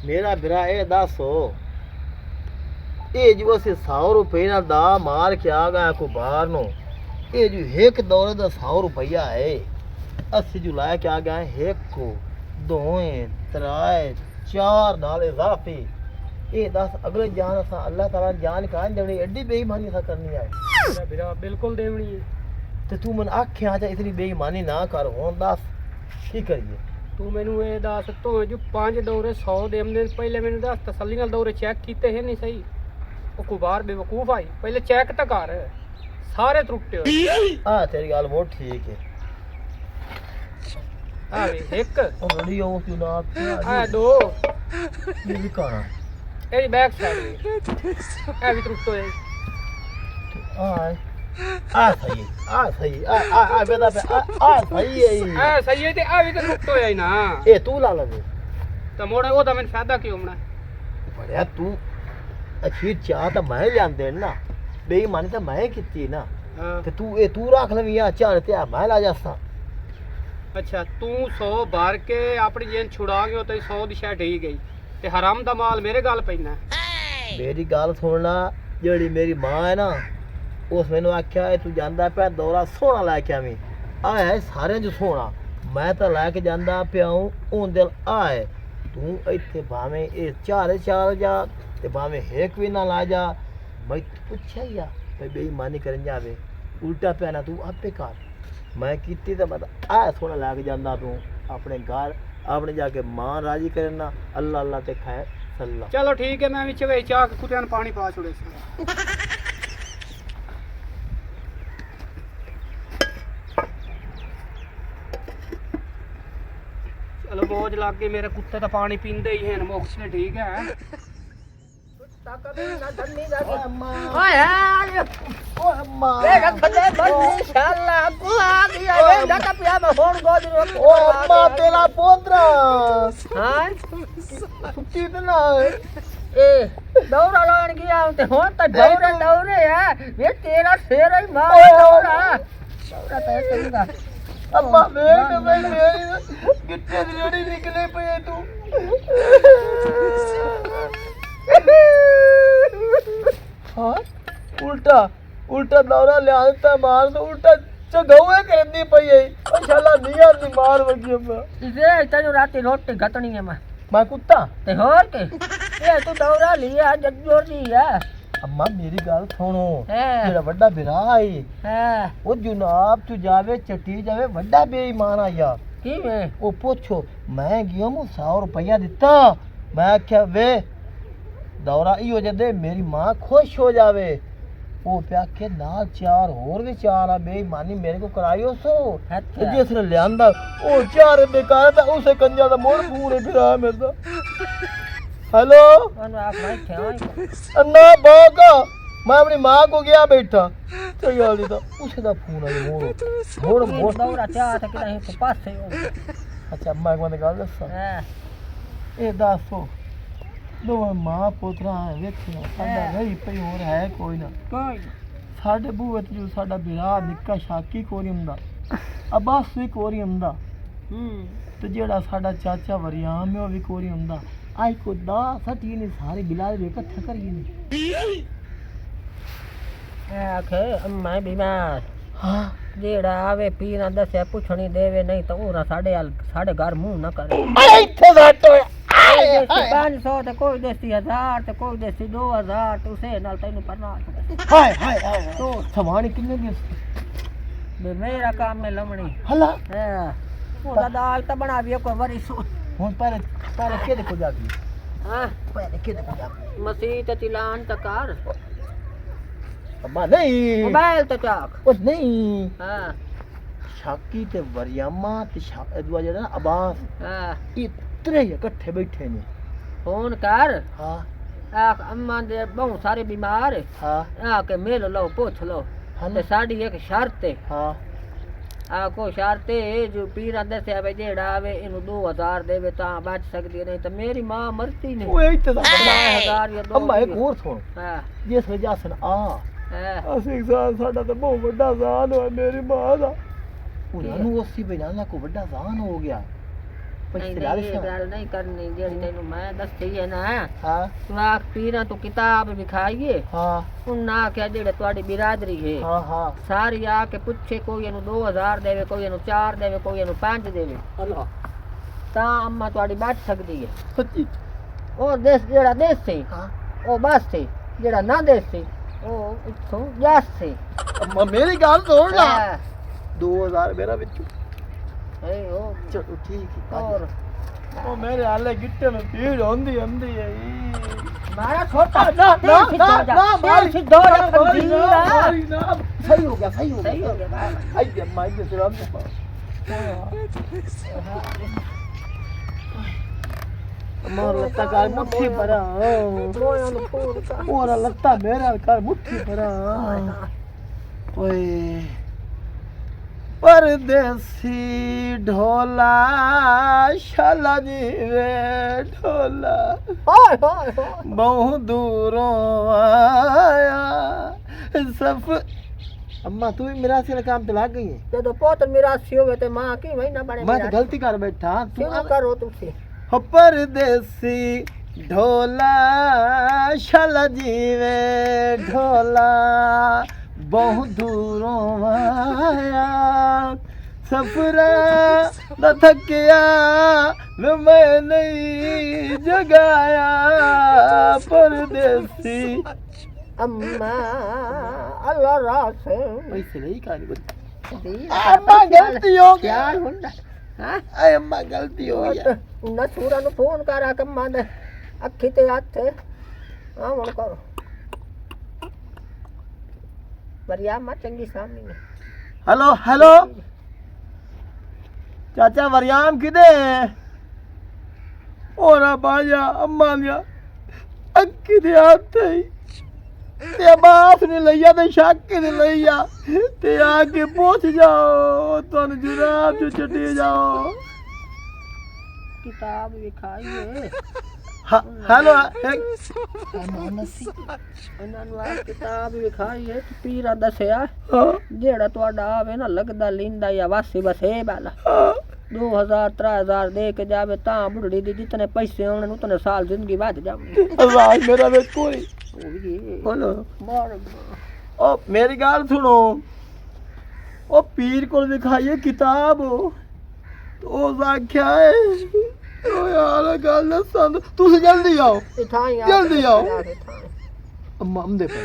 मेरा बिरा ए दसो ये जो अस 100 रुपये ना दा मार के आ गया को बाहर नो ये जो एक दौरे का 100 रुपया है असि जो लाया के आ गया एक को दोए त्राए चार नाल इजाफे ये दस अगले जान असा अल्लाह ताला जान कान देवनी एडी बेईमानी सा करनी है मेरा बिरा बिल्कुल देवनी है। ते तू मन आखे आ जा इतनी बेईमानी ना कर होन दस की करिए तू मैनू ये दस तो जो 5 दौरे 100 देमदे पहले मैंने दस तसल्ली नाल दौरे चेक कीते है नहीं सही ओ कुबार बेवकूफ आई पहले चेक तो कर सारे त्रुटे होए हां तेरी गल बहुत ठीक है आ वे एक ओ बड़ी ओ क्यों ना आ दो ये भी कहां ए बैक साइड ए भी त्रुट होए आ सही आ बेटा पे आ सही है आ सही है ते आ भी त्रुट होए ना ए तू ला ले तो मोड़ा वो तो मैंने फायदा क्यों होना बड़या तू अखीर चाह तो मैं लियांदे ना बेईमानी तो मैं कीती ना हां ते तू रख लवी आ चाह ते मैं ला जासा अच्छा तू 100 भर के अपनी जेन छुड़ा गयो तो 100 दी शै ढी गई ते हराम दा माल मेरे गल पैना मेरी गल सुनना जेड़ी मेरी मां है ना उस मैंने आख्या है तू जांदा पे दौरा सोना लैके आवी आ है सारे जो सोना मैं तो लैके जांदा पे हूं उन दिल आ है तू इत्थे भावे ए चार जा ते भावे एक भी ना ला जा मैं पूछया या भाई बेईमानी करन जावे उल्टा पैना तू आपे कर मैं कीती तो बता आ सोना लैके जांदा तू अपने घर अपने जाके मां राजी करना अल्लाह अल्लाह ते खाए सल्ला चलो ठीक है मैं विच वे चाह के कुत्ते ने पानी पा छोड़े चलो बोझ लग गई मेरे कुत्ते तो पानी पींदे ही हैं मोक्ष ने ठीक है तेरा पोतरा दौड़ा लान गया ते हुन तो दौरे है वे तेरा शेर ही मार दौड़ा तो करूंगा अम्मा वेट गिट्टे दी रेड़ी निकले पे तू हाँ उल्टा उल्टा दौरा लिया मार तो उल्टा चगौए करनी पई है ओ शाला निया दी मार वगी अम्मा इसे तेनु राती रोटी घटनी है मैं कुत्ता ते होर के ये तू दौरा लिया जज्जोर दी है अम्मा मेरी गल सुनो है जेड़ा बड़ा बिरा आई है ओ जुनाब तू जावे चटी जावे बड़ा बेईमान आ यार की में ओ पूछो मैं गया मु 100 रुपया दिता मैं क्या वे दौरा इहो जदे मेरी मां खुश हो जावे ओ प्या के ना चार और भी चार आ बेईमानी मेरे को कराइयो सो अच्छा जिसने लियांदा ओ चार बेकार था उसे कंजा दा मोड़ पूरे फिरा मेरे दा हेलो अनु आप भाई थे अन्ना बागा मैं अपनी मां को गया बैठा तो यार दा उसे दा फोन आ मोड़ दौरा चाह था कि नहीं तो पास से हो अच्छा मैं कोने गल दसा है ए दसो दो मां पोतरा वेखना साडा रही पई और है कोई ना कोई साडे बूहे ते जो साडा बिरा निक्का शाकी कोरियम दा अब्बास भी कोरियम दा ते जेड़ा साडा चाचा वरियाम है ओ भी कोरियम दा आई को दा सटी ने सारे बिलाल इकट्ठा करिए ने आखे मैं बीमार हां जेड़ा आवे पीना दसे पुछणी देवे नहीं तो ओरा साडे घर मुंह न करे अरे इथे बैठो 500 ते कोई देसी 1000 ते कोई देसी 2000 ते उसे नाल तैनू परना हाय हाय तो सवानी किन्ने दी बे मेरा काम में लमणी हला है ओदा दाल त बनावी कोई वरी सो हुन पहले के देखो जाती हां पहले के देखो जाती मसीह ते तिलान त कर अम्मा नहीं मोबाइल त चाक कुछ नहीं हां शाकी ते वरियामा ते दुआ जेड़ा ना अब्बास हां इतने इकट्ठे बैठे ने फोन कर हां आख अम्मा दे बहुत सारे बीमार हां आके मिल लो पूछ लो हाँ ते साडी एक शर्त है हां आको शर्त है जो पीरा दसे वे जेड़ा आवे इनु 2000 देवे ता बच सकदी नहीं तो मेरी मां मरती नहीं ओए इते 1000 या 2 अम्मा एक और सुन हां जिस वजह से आ हां ਅਸੀਂ ਸਾਡਾ ਤਾਂ ਬਹੁਤ ਵੱਡਾ ਜ਼ਾਨ ਹੋਇਆ ਮੇਰੀ ਮਾਂ ਦਾ ਉਹਨਾਂ ਨੂੰ ਉਸੇ ਬਿਨਾਂ ਨਾ ਕੋ ਵੱਡਾ ਜ਼ਾਨ ਹੋ ਗਿਆ ਨਹੀਂ ਨਹੀਂ ਇਹ ਗੱਲ ਨਹੀਂ ਕਰਨੀ ਜਿਹੜੀ ਤੈਨੂੰ ਮੈਂ ਦੱਸੀ ਹੈ ਨਾ ਹਾਂ ਤੂੰ ਆਖ ਪੀਰਾਂ ਤੋਂ ਕਿਤਾਬ ਵਿਖਾਈਏ ਹਾਂ ਉਹਨਾਂ ਆਖਿਆ ਜਿਹੜੇ ਤੁਹਾਡੀ ਬਿਰਾਦਰੀ ਹੈ ਹਾਂ ਹਾਂ ਸਾਰੀ ਆ ਕੇ ਪੁੱਛੇ ਕੋਈ ਇਹਨੂੰ 2000 ਦੇਵੇ ਕੋਈ ਇਹਨੂੰ 4 ਦੇਵੇ ਕੋਈ ਇਹਨੂੰ 5 ਦੇਵੇ ਅੱਲਾ ਤਾਂ ਅੰਮਾ ਤੁਹਾਡੀ ਬਚ ਸਕਦੀ ਹੈ ਸੱਚੀ ਉਹ ਦੇਸ ਜਿਹੜਾ ਦੇਸ ਸੀ ਹਾਂ ਉਹ ਬਸ ਸੀ ਜਿਹੜਾ ਨਾ ਦੇਸ ਸੀ ਉਹ ਇੱਥੋਂ ਜੱਸ ਸੀ ਅੰਮਾ ਮੇਰੀ ਗੱਲ ਸੁਣ ਲਾ ਹੈ 2000 ਮੇਰਾ ਵਿੱਚੋਂ ਉਹ ਚਲੋ ਠੀਕ ਹੈ ਹੋਰ ਉਹ ਮੇਰੇ ਹਾਲੇ ਗਿੱਟੇ ਨੂੰ ਪੀੜ ਹੁੰਦੀ ਹੈ ਮਾਰਾ ਛੋਟਾ ਨਾ ਮਾਰੀ ਸਿੱਧੋ ਜਾ ਕੰਦੀਰਾ ਨਾ ਸਹੀ ਹੋ ਗਿਆ ਸਹੀ ਹੋ ਸਹੀ ਗਿਆ ਹੋ ਗਿਆ ਬਾਬਾ। ਆਈ ਮਾਈ ਦੇ ਸਲਾਮ ਮਾਰ ਲੱਤਾ ਕਰ ਮੁੱਠੀ ਭਰਾ ਮੋਇਆ ਨੂੰ ਫੋਨ ਕਰ ਉਹਰਾ ਲੱਤਾ ਮੇਰਾ ਕਰ ਮੁੱਠੀ ਭਰਾ ਓਏ परदेसी ढोला शाला जी वे ढोला हाय हाय हाय बहुत दूरों आया सफ अम्मा तू भी मेरा से काम पे लग गई है ਜਦੋਂ ਪੁੱਤ ਮਿਰਾਸੀ ਹੋਵੇ ਤੇ ਮਾਂ ਕੀ ਵਈ ਨਾ ਬਣੇ मैं तो गलती कर बैठा तू ਕਿਉਂ ਕਰੋ ਤੁਸੀਂ हो परदेसी ढोला शाला जी वे ढोला बहुत दूरों आया सफरा न थकिया मैं नहीं जगाया परदेसी अम्मा अल्लाह रास ऐसे नहीं कहानी बोली दी अम्मा गलती हो गया क्या हुंदा हां अरे अम्मा गलती हो गया ਨਸੂਰਾ ਨੂੰ ਫੋਨ ਕਰਾ ਕੰਮਾਂ ਦੇ ਅੱਖੀ ਤੇ ਹੱਥ ਆਵਣ ਕਰੋ ਵਰਿਆਮਾ ਚੰਗੀ ਸਾਹਮਣੇ ਨੇ हेलो हेलो चाचा वरियाम किदे और बाजा अम्मा दिया अक्की दे हाथ ते बाप ने लिया ते शक ने लिया ते आके पहुंच जाओ तुम जुराब जो चटे जाओ किताब विखाइए हेलो ਇਹਨਾਂ ਨੂੰ ਆ ਕਿਤਾਬ ਵਿਖਾਈਏ ਤੇ ਪੀਰਾ ਦੱਸਿਆ ਜਿਹੜਾ ਤੁਹਾਡਾ ਆਵੇ ਨਾ ਲੱਗਦਾ ਲਿੰਦਾ ਜਾਂ ਵਾਸੀ ਬਸੇ ਵਾਲਾ 2000 3000 ਦੇ ਕੇ ਜਾਵੇ ਤਾਂ ਬੁੱਢੜੀ ਦੀ ਜਿਤਨੇ ਪੈਸੇ ਆਉਣ ਉਤਨੇ ਸਾਲ ਜ਼ਿੰਦਗੀ ਵੱਧ ਜਾਵੇ आवाज मेरा वे कोई ਉਹ ਵੀ बोलो ਮਾਰ ओ मेरी गाल सुनो ओ पीर को दिखाइए किताब तो आख्या है ओ यार गल दसन तुम जल्दी आओ ਇਥਾਈ ਆ ਜਲਦੀ ਆਓ। ਉਹਨਾਂ अम्मा हम दे पे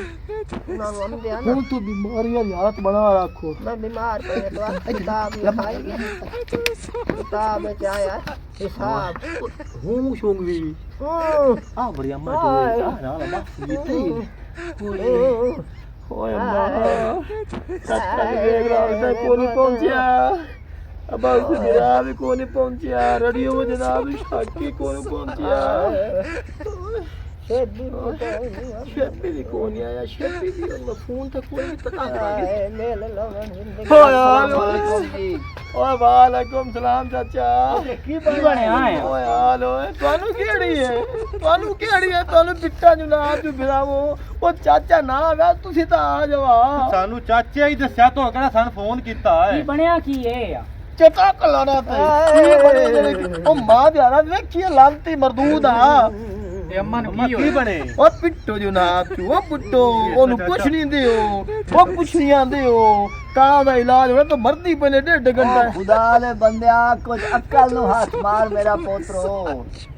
ਨੂੰ ਆਂਦੇ ਆ ਨਾ हूं तो बीमारियां यार बना रखो मैं बीमार पड़े तो आप किताब लिखाइए किताब में क्या आया हिसाब हूं शोंगवी आ बढ़िया अम्मा तो हाय। ना ना बस ये ओए अम्मा चाचा देख रहा है कोई पहुंचा अब उस जनाब को नहीं पहुंचा रेडियो में जनाब शाकी को नहीं पहुंचा शेबी शेपी भी को नहीं आया शेपी भी उनका फोन था कोई नहीं पता ले ले लो जिंदगी ओ यार ओए वालेकुम सलाम चाचा ਕੀ ਬਣਿਆ ਆ ਓਏ ਹਾਲ ਓਏ ਤੁਹਾਨੂੰ ਕਿਹੜੀ ਹੈ ਤੁਹਾਨੂੰ ਬਿੱਟਾ ਜਨਾਬ ਜੋ ਬਿਰਾਵੋ ਉਹ ਚਾਚਾ ਨਾ ਆਗਾ ਤੁਸੀਂ ਤਾਂ ਆ ਜਾਓ ਸਾਨੂੰ ਚਾਚਾ ਹੀ ਦੱਸਿਆ ਤੋ ਕਹਿੰਦਾ ਸਾਨੂੰ ਫੋਨ ਕੀਤਾ ਕੀ ਹੈ ਬਣਿਆ ਕੀ ਇਹ ਆ ਚੇਤਾ ਕਲਾਣਾ ਤੇ ਉਹ ਮਾਂ ਦੇ ਆਣਾ ਵੇਖੀਏ ਲਾਂਤੀ ਮਰਦੂਦ ਆ ਤੇ ਅੰਮਾ ਨੂੰ ਅੰਮਾ ਕੀ ਕੀ ਹੋਇਆ ਬਣੇ ਉਹ ਪਿੱਟੋ ਜਨਾਬ ਉਹ ਪੁੱਟੋ ਉਹਨੂੰ ਕੁਛ ਨਹੀਂ ਦਿਓ ਉਹ ਕੁਛ ਨਹੀਂ ਆਂਦੇ ਹੋ ਕਾਂ ਦਾ ਇਲਾਜ ਹੋਣਾ ਤਾਂ ਮਰਦੀ ਪਏ ਨੇ 1.5 ਘੰਟਾ खुदा ने बंदिया कुछ अक्ल नु हाथ मार मेरा पोतरो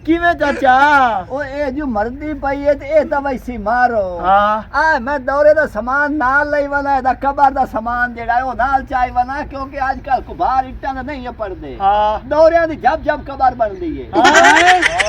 ਕਿਵੇਂ ਚਾਚਾ ओ ए जो मरदी पई है ते ए तो वैसी मारो ਹਾਂ आ मैं दौरे दा सामान नाल लई वना दा कबर दा सामान जेड़ा है ओ नाल चाई वना क्योंकि आजकल कुबार इट्टां दा नहीं है पड़दे ਹਾਂ दौरियां दी जब जब कबर बनदी है ਹਾਂ